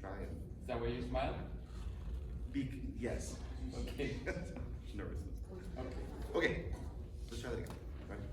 try it. Is that why you smile? Yes. Okay. Nervousness. Okay. Okay, let's try that again. Ready?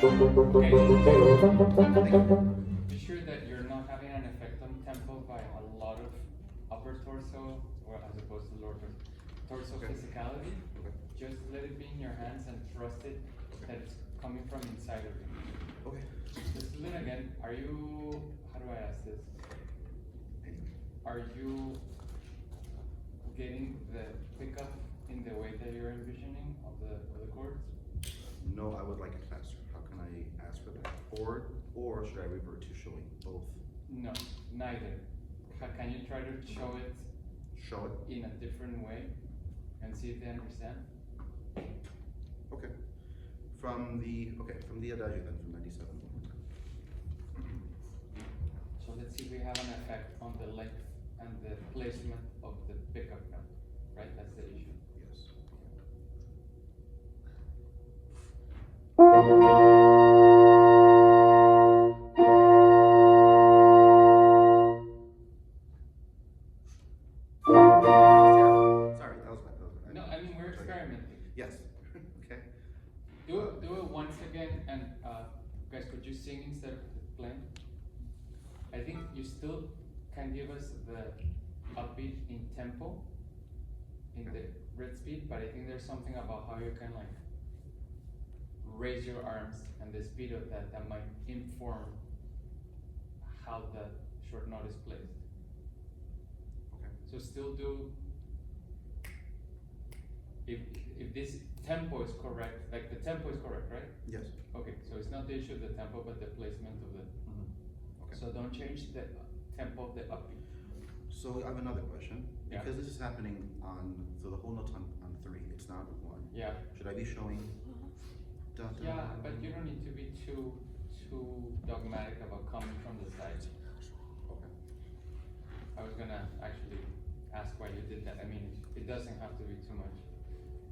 Okay. Be sure that you're not having an effect on tempo by a lot of upper torso, or as opposed to lower torso Okay. physicality. Okay. Just let it be in your hands and trust it that it's coming from inside of you. Okay. Let's do it again. Are you, how do I ask this? Are you getting the pickup in the way that you're envisioning of the chords? No, I would like it faster. How can I ask for that? Or should I revert to showing both? No, neither. Can you try to show it Show it? in a different way and see if they understand? Okay. From the adagio then, from 97. So let's see if we have an effect on the length and the placement of the pickup note, right? That's the issue. Yes. Sorry, that was bad. No, I mean, we're experimenting. Yes. Okay. Do it once again, and guys, could you sing instead of playing? I think you still can give us the upbeat in tempo, in the rhythm speed, but I think there's something about how you can like raise your arms and the speed of that might inform how the short note is placed. Okay. So still do, if this tempo is correct, like the tempo is correct, right? Yes. Okay, so it's not the issue of the tempo, but the placement of the. Okay. So don't change the tempo of the upbeat. So I have another question. Yeah. Because this is happening so the whole note's on 3, it's not 1. Yeah. Should I be showing? Da, da, Yeah, but you don't need to be too dogmatic about coming from the side. Okay. I was gonna actually ask why you did that. I mean, it doesn't have to be too much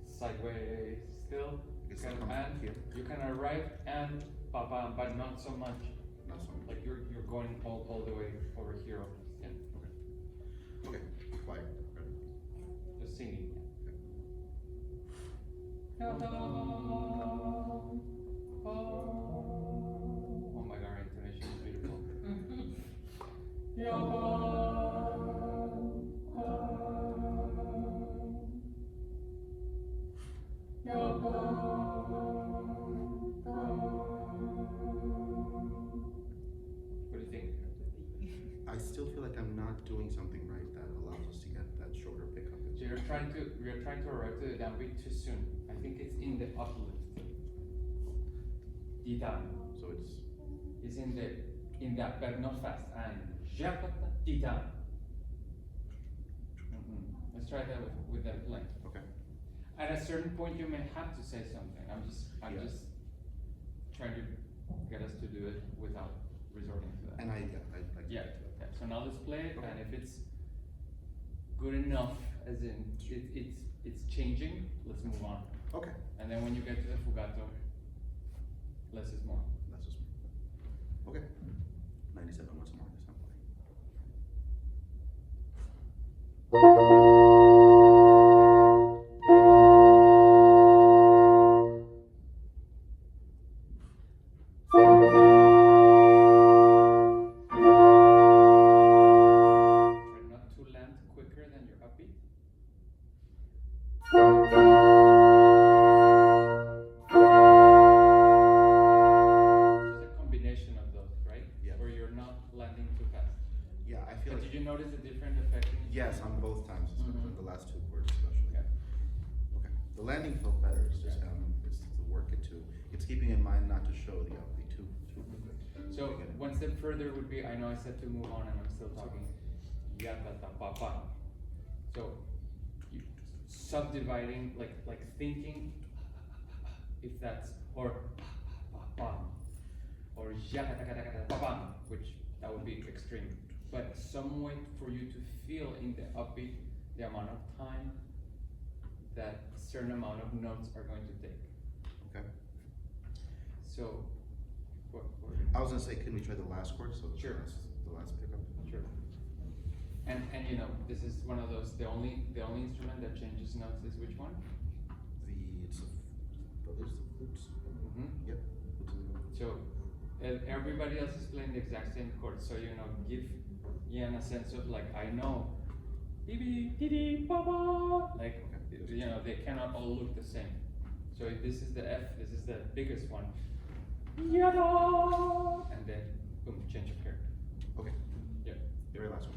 sideways. Still, you It's can not coming and here. you can arrive and papa, but not so much. Not so much. Like you're going all the way over here. Yeah. Okay. Quiet. Ready? Just singing. Okay. Oh my god, our intonation is beautiful. What do you think? I still feel like I'm not doing something right that allows us to get that shorter pickup. So you're trying to arrive to the downbeat too soon. I think it's in the uplift. The down. So It's in that, but not fast. And the down. Let's try that with that playing. okay. At a certain point, you may have to say something. I'm just trying to get us to do it without resorting to that. And I Yeah. So now let's play it, Okay. and if it's good enough, as in it's changing, let's move on. Okay. And then when you get to the fugato, less is more. That's just okay. 97 once more. This time. Try not to land quicker than your upbeat. Just a combination of those, right? Yeah. Where you're not landing too fast. Yeah, I feel But like. did you notice a different effect? Yes, on both times, Mhm. the last 2 chords especially. Yeah. Okay. The landing felt better, it's just, it's to work it to, it's keeping in mind not to show the upbeat too. So one step further would be, I know I said to move on and I'm still talking. Ya ta ta pa pa. So you subdividing, like thinking if that's or pa pa or ya ta ta ta ta pa pa, which that would be extreme. But some way for you to feel in the upbeat the amount of time that certain amount of notes are going to take. Okay. So, what I was gonna say, can we try the last chord? So Sure. The last pickup. Sure. And you know, this is one of those. The only instrument that changes notes is which one? It's the flutes. Mm-hmm. Yep. So everybody else is playing the exact same chord. So you know, give Ian a sense of like I know, like you know, they cannot all look the same. So if this is the F, this is the biggest one. And then boom, change of character. Okay. Yeah. Very last one.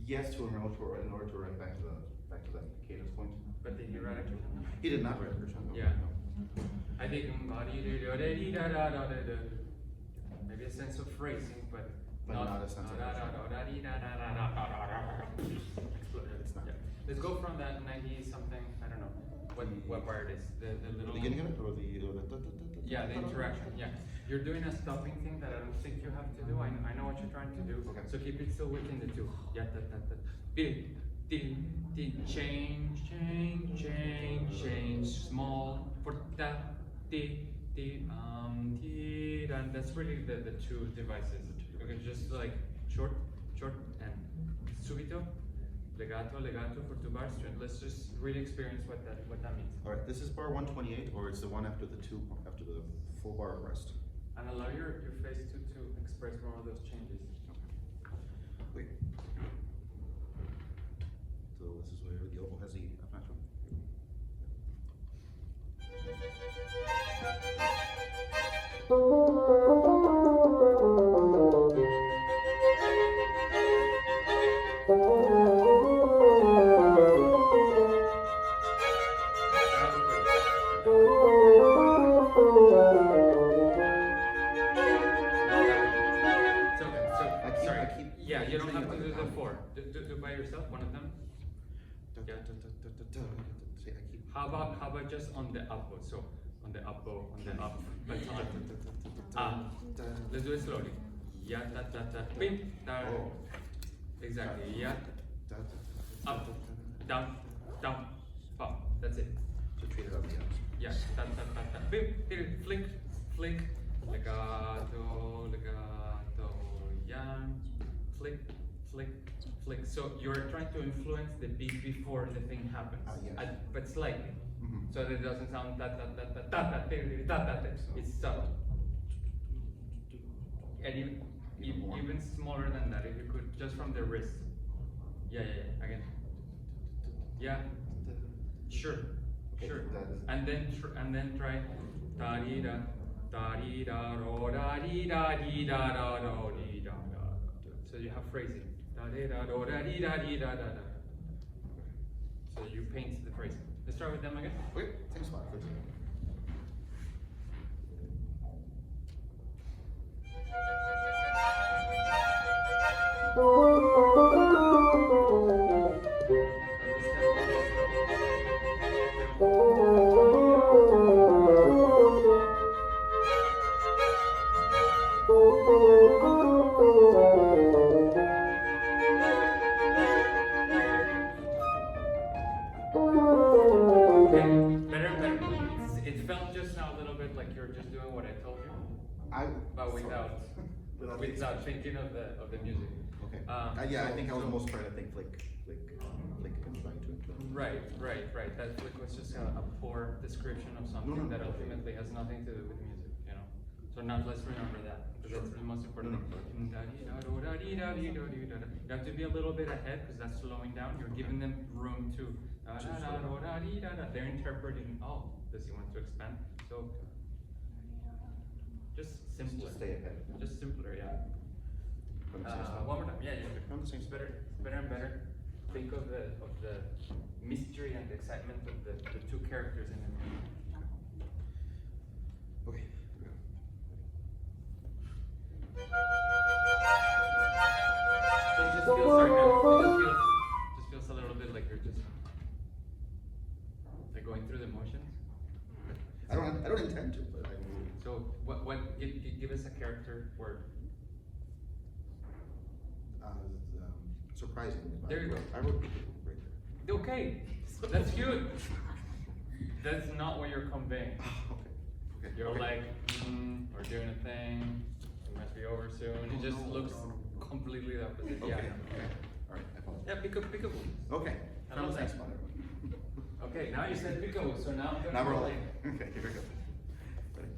Yes, in order to write back to that cadence point. But did he write it? He did not write a crescendo. Yeah. I think maybe a sense of phrasing, but not a sense of It's not. Yeah. Let's go from that 90 something. I don't know what part it is. The little beginning of it or the yeah, the interaction. Yeah, you're doing a stopping thing that I don't think you have to do. I know what you're trying to do. Okay. So keep it still within the two. Yeah, change, small for that, and that's really the two devices. Okay, just like short, and subito, legato for 2 bars. Let's just really experience what that means. All right, this is bar 128, or it's the one after the full bar of rest. And allow your face to express more of those changes. Wait. So this is where the oboe has the F natural. Yeah, you don't have to do the 4. Do by yourself, one of them. Yeah. How about just on the up bow? So on the up bow, on the up baton. Let's do it slowly. Ya ta ta ta pim ta. Exactly. Ya. Up, down, pop. That's it. So treat it on the ends. Yeah. Ta ta ta ta pim. Flick. Legato. Yan. Flick. So you're trying to influence the beat before the thing happens, yes. But slightly, so that it doesn't sound ta. It's subtle, and even smaller than that. If you could, just from the wrist. Yeah. Again. Yeah. Sure. And then try da di da ro da di da ro di da. So you have phrasing. Da da da da da da da da. So you paint the phrasing. Let's start with them again. Okay, same spot, please. Okay, better and better. It felt just now a little bit like you're just doing what I told you, but without thinking of the music. Okay. So- Yeah, I think I was so- most trying to think flick, and trying to implement. Right. That flick was just a poor description of something that ultimately has nothing to do with music, you know? So now let's remember that, because that's the most important thing. You have to be a little bit ahead, because that's slowing down. You're giving them room to, they're interpreting, oh, does he want to expand? So, just simpler. Just stay ahead. Just simpler, yeah. From the same spot. One more time, yeah. From the same It's spot. better and better. Think of the mystery and the excitement of the two characters in the movie. Okay, here we go. So it just feels sarcastic. Just feels a little bit like you're just like going through the motions. I don't intend to, but I will. So give us a character word. Surprising. There you go. I wrote right there. Okay, that's good. That's not what you're conveying. Okay. You're Okay. like, we're doing a thing. It must be over soon. It just looks completely the opposite. Okay. Yeah. Okay. All right. I apologize. Yeah, peekaboo. Okay. I From love the same that. spot, everyone. Okay, now you said peekaboo, so now I'm gonna Now we're roll rolling. it. Okay, here we go. Ready?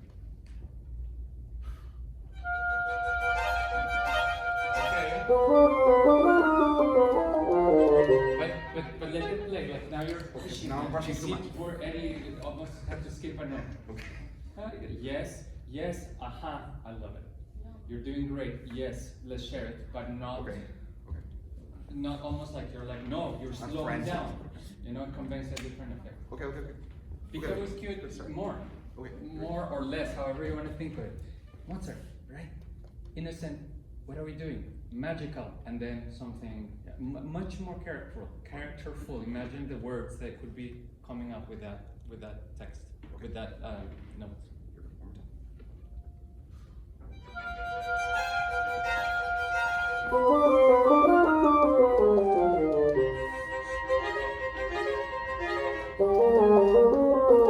Okay. But let it play. Like now you're pushing. Now I'm rushing too much. For Eddie, you almost have to skip a note. Okay. Yes, aha, I love it. You're doing great. Yes, let's share it, but not. Okay. Okay. Not almost like you're like, no, you're I'm slowing frantic. down. You know, it conveys a different effect. Okay. Because Okay. it's cute, Let's start. more. Okay. More or less, however you want to think of it. Mozart, right? Innocent, what are we doing? Magical, and then something much more characterful. Imagine the words that could be coming up with that text, with that note.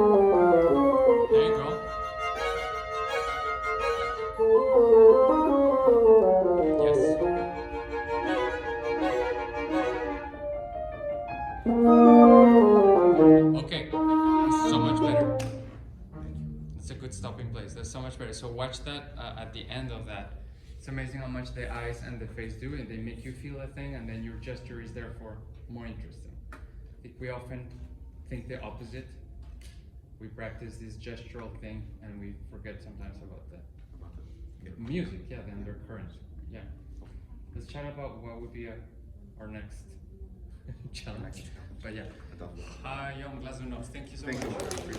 There you go. Yes. Okay, so much better. It's a good stopping place. That's so much better. So watch that at the end of that. It's amazing how much the eyes and the face do, and they make you feel a thing, and then your gesture is therefore more interesting. I think we often think the opposite. We practice this gestural thing, and we forget sometimes about the music, yeah, the undercurrent. Yeah. Let's chat about what would be our next challenge. But yeah. Young Glazunov, thank you so much. Thank you.